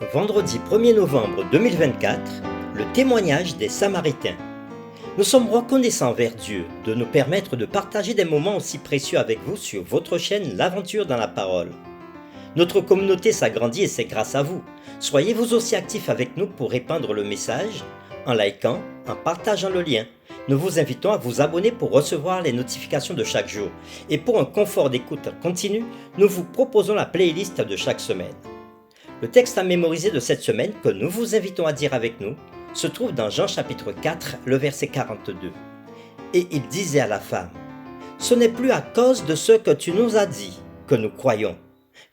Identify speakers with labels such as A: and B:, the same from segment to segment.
A: Vendredi 1er novembre 2024, le témoignage des Samaritains. Nous sommes reconnaissants envers Dieu de nous permettre de partager des moments aussi précieux avec vous sur votre chaîne L'Aventure dans la Parole. Notre communauté s'agrandit et c'est grâce à vous. Soyez vous aussi actifs avec nous pour répandre le message, en likant, en partageant le lien. Nous vous invitons à vous abonner pour recevoir les notifications de chaque jour. Et pour un confort d'écoute continu, nous vous proposons la playlist de chaque semaine. Le texte à mémoriser de cette semaine que nous vous invitons à dire avec nous se trouve dans Jean chapitre 4, le verset 42. Et il disait à la femme, « Ce n'est plus à cause de ce que tu nous as dit que nous croyons,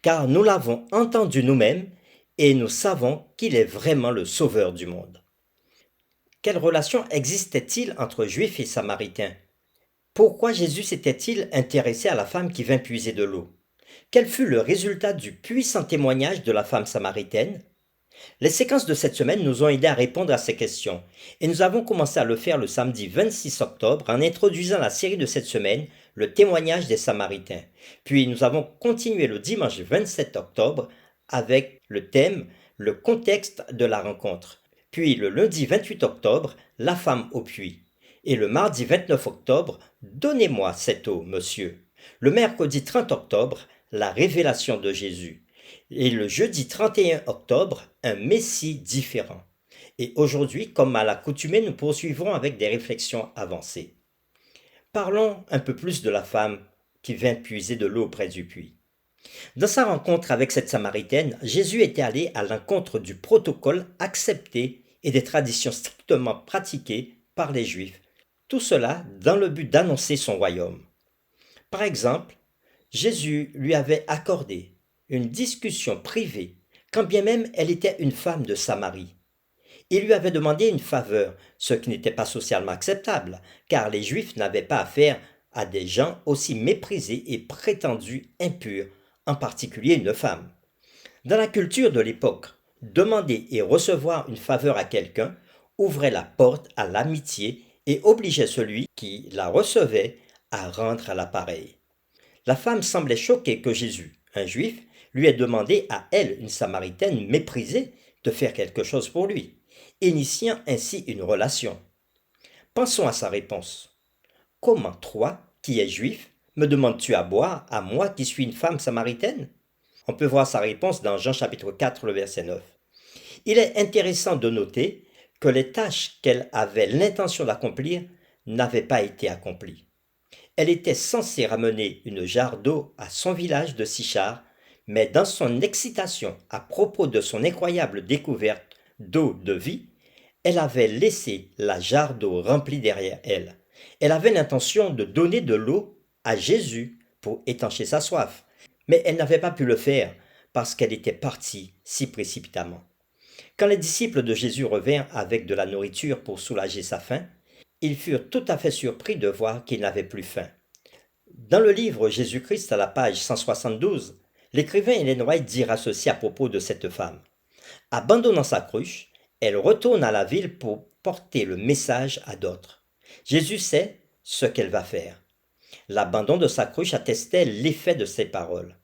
A: car nous l'avons entendu nous-mêmes et nous savons qu'il est vraiment le Sauveur du monde. » Quelle relation existait-il entre Juifs et Samaritains? Pourquoi Jésus s'était-il intéressé à la femme qui vint puiser de l'eau? Quel fut le résultat du puissant témoignage de la femme samaritaine? Les séquences de cette semaine nous ont aidé à répondre à ces questions, et nous avons commencé à le faire le samedi 26 octobre en introduisant la série de cette semaine, le témoignage des Samaritains. Puis nous avons continué le dimanche 27 octobre avec le thème, le contexte de la rencontre. Puis le lundi 28 octobre, la femme au puits. Et le mardi 29 octobre, donnez-moi cette eau, monsieur. Le mercredi 30 octobre, la révélation de Jésus. Et le jeudi 31 octobre, un Messie différent. Et aujourd'hui, comme à l'accoutumée, nous poursuivrons avec des réflexions avancées. Parlons un peu plus de la femme qui vint puiser de l'eau près du puits. Dans sa rencontre avec cette Samaritaine, Jésus était allé à l'encontre du protocole accepté et des traditions strictement pratiquées par les Juifs. Tout cela dans le but d'annoncer son royaume. Par exemple, Jésus lui avait accordé une discussion privée, quand bien même elle était une femme de Samarie. Il lui avait demandé une faveur, ce qui n'était pas socialement acceptable, car les Juifs n'avaient pas affaire à des gens aussi méprisés et prétendus impurs, en particulier une femme. Dans la culture de l'époque, demander et recevoir une faveur à quelqu'un ouvrait la porte à l'amitié et obligeait celui qui la recevait à rendre à l'appareil. La femme semblait choquée que Jésus, un juif, lui ait demandé à elle, une Samaritaine méprisée, de faire quelque chose pour lui, initiant ainsi une relation. Pensons à sa réponse. Comment toi, qui es juif, me demandes-tu à boire, à moi qui suis une femme samaritaine? On peut voir sa réponse dans Jean chapitre 4, le verset 9. Il est intéressant de noter que les tâches qu'elle avait l'intention d'accomplir n'avaient pas été accomplies. Elle était censée ramener une jarre d'eau à son village de Sichar, mais dans son excitation à propos de son incroyable découverte d'eau de vie, elle avait laissé la jarre d'eau remplie derrière elle. Elle avait l'intention de donner de l'eau à Jésus pour étancher sa soif, mais elle n'avait pas pu le faire parce qu'elle était partie si précipitamment. Quand les disciples de Jésus revinrent avec de la nourriture pour soulager sa faim, ils furent tout à fait surpris de voir qu'il n'avait plus faim. Dans le livre Jésus-Christ à la page 172, l'écrivain Ellen White dira ceci à propos de cette femme. Abandonnant sa cruche, elle retourne à la ville pour porter le message à d'autres. Jésus sait ce qu'elle va faire. L'abandon de sa cruche attestait l'effet de ses paroles.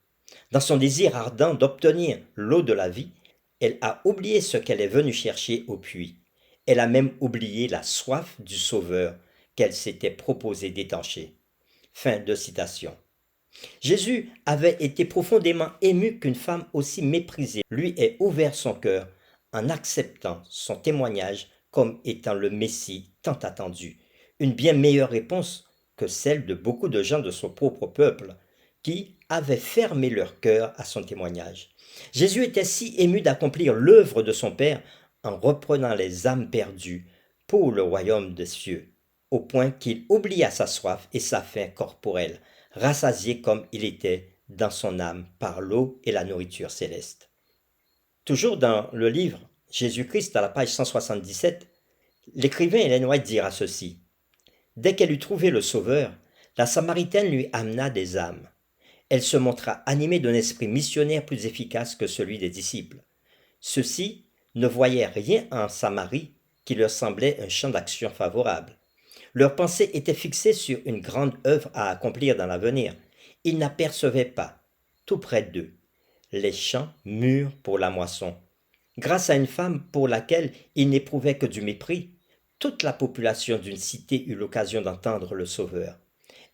A: Dans son désir ardent d'obtenir l'eau de la vie, elle a oublié ce qu'elle est venue chercher au puits. Elle a même oublié la soif du Sauveur qu'elle s'était proposé d'étancher. Fin de citation. Jésus avait été profondément ému qu'une femme aussi méprisée lui ait ouvert son cœur en acceptant son témoignage comme étant le Messie tant attendu. Une bien meilleure réponse que celle de beaucoup de gens de son propre peuple qui avaient fermé leur cœur à son témoignage. Jésus était si ému d'accomplir l'œuvre de son Père en reprenant les âmes perdues pour le royaume des cieux, au point qu'il oublia sa soif et sa faim corporelle, rassasié comme il était dans son âme par l'eau et la nourriture céleste. Toujours dans le livre Jésus-Christ à la page 177, l'écrivain Ellen White dira ceci. Dès qu'elle eut trouvé le Sauveur, la Samaritaine lui amena des âmes. Elle se montra animée d'un esprit missionnaire plus efficace que celui des disciples. Ceux-ci ne voyaient rien en Samarie qui leur semblait un champ d'action favorable. Leur pensée était fixée sur une grande œuvre à accomplir dans l'avenir. Ils n'apercevaient pas, tout près d'eux, les champs mûrs pour la moisson, grâce à une femme pour laquelle il n'éprouvait que du mépris, toute la population d'une cité eut l'occasion d'entendre le Sauveur.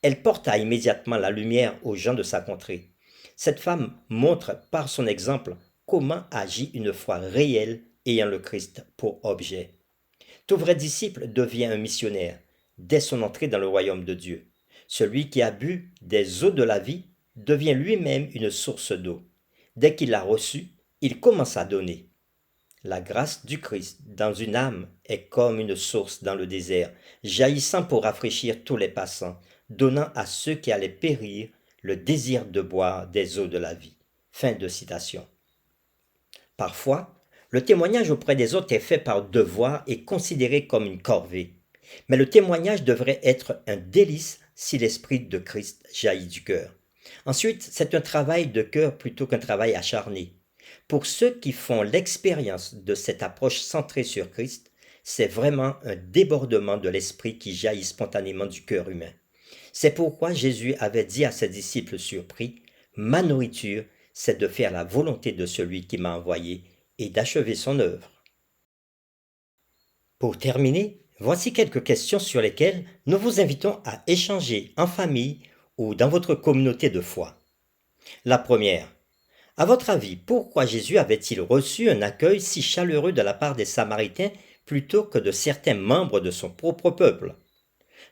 A: Elle porta immédiatement la lumière aux gens de sa contrée. Cette femme montre par son exemple comment agit une foi réelle ayant le Christ pour objet. Tout vrai disciple devient un missionnaire dès son entrée dans le royaume de Dieu. Celui qui a bu des eaux de la vie devient lui-même une source d'eau. Dès qu'il l'a reçue, il commence à donner. La grâce du Christ dans une âme est comme une source dans le désert, jaillissant pour rafraîchir tous les passants, donnant à ceux qui allaient périr le désir de boire des eaux de la vie. Fin de citation. Parfois, le témoignage auprès des autres est fait par devoir et considéré comme une corvée. Mais le témoignage devrait être un délice si l'Esprit de Christ jaillit du cœur. Ensuite, c'est un travail de cœur plutôt qu'un travail acharné. Pour ceux qui font l'expérience de cette approche centrée sur Christ, c'est vraiment un débordement de l'Esprit qui jaillit spontanément du cœur humain. C'est pourquoi Jésus avait dit à ses disciples surpris, « Ma nourriture, c'est de faire la volonté de celui qui m'a envoyé et d'achever son œuvre. » Pour terminer, voici quelques questions sur lesquelles nous vous invitons à échanger en famille ou dans votre communauté de foi. La première, à votre avis, pourquoi Jésus avait-il reçu un accueil si chaleureux de la part des Samaritains plutôt que de certains membres de son propre peuple?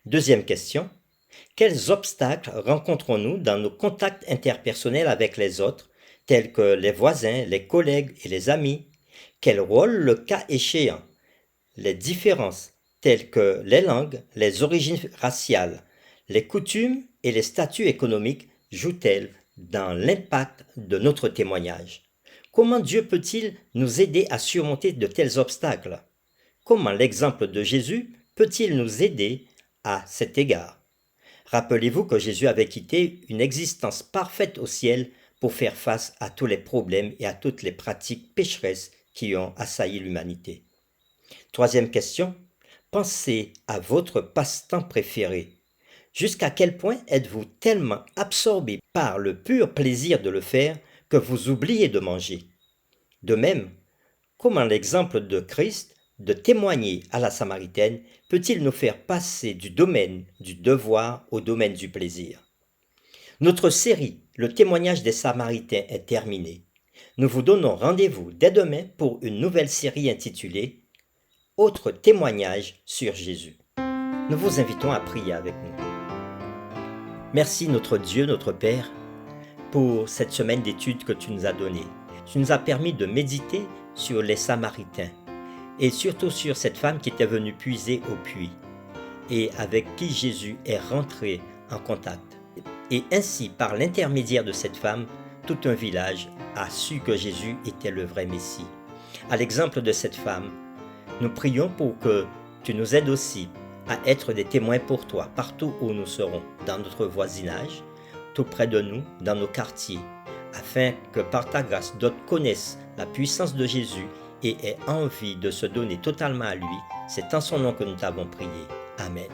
A: Deuxième question, quels obstacles rencontrons-nous dans nos contacts interpersonnels avec les autres, tels que les voisins, les collègues et les amis? Quel rôle, le cas échéant, les différences, telles que les langues, les origines raciales, les coutumes et les statuts économiques, jouent-elles dans l'impact de notre témoignage? Comment Dieu peut-il nous aider à surmonter de tels obstacles? Comment l'exemple de Jésus peut-il nous aider à cet égard? Rappelez-vous que Jésus avait quitté une existence parfaite au ciel pour faire face à tous les problèmes et à toutes les pratiques pécheresses qui ont assailli l'humanité. Troisième question, pensez à votre passe-temps préféré. Jusqu'à quel point êtes-vous tellement absorbé par le pur plaisir de le faire que vous oubliez de manger? De même, comment l'exemple de Christ de témoigner à la Samaritaine peut-il nous faire passer du domaine du devoir au domaine du plaisir? Notre série « Le témoignage des Samaritains » est terminée. Nous vous donnons rendez-vous dès demain pour une nouvelle série intitulée « Autre témoignage sur Jésus ». Nous vous invitons à prier avec nous. Merci notre Dieu, notre Père, pour cette semaine d'études que tu nous as donnée. Tu nous as permis de méditer sur les Samaritains et surtout sur cette femme qui était venue puiser au puits et avec qui Jésus est rentré en contact. Et ainsi, par l'intermédiaire de cette femme, tout un village a su que Jésus était le vrai Messie. À l'exemple de cette femme, nous prions pour que tu nous aides aussi à être des témoins pour toi, partout où nous serons, dans notre voisinage, tout près de nous, dans nos quartiers, afin que par ta grâce, d'autres connaissent la puissance de Jésus et aient envie de se donner totalement à lui. C'est en son nom que nous t'avons prié. Amen.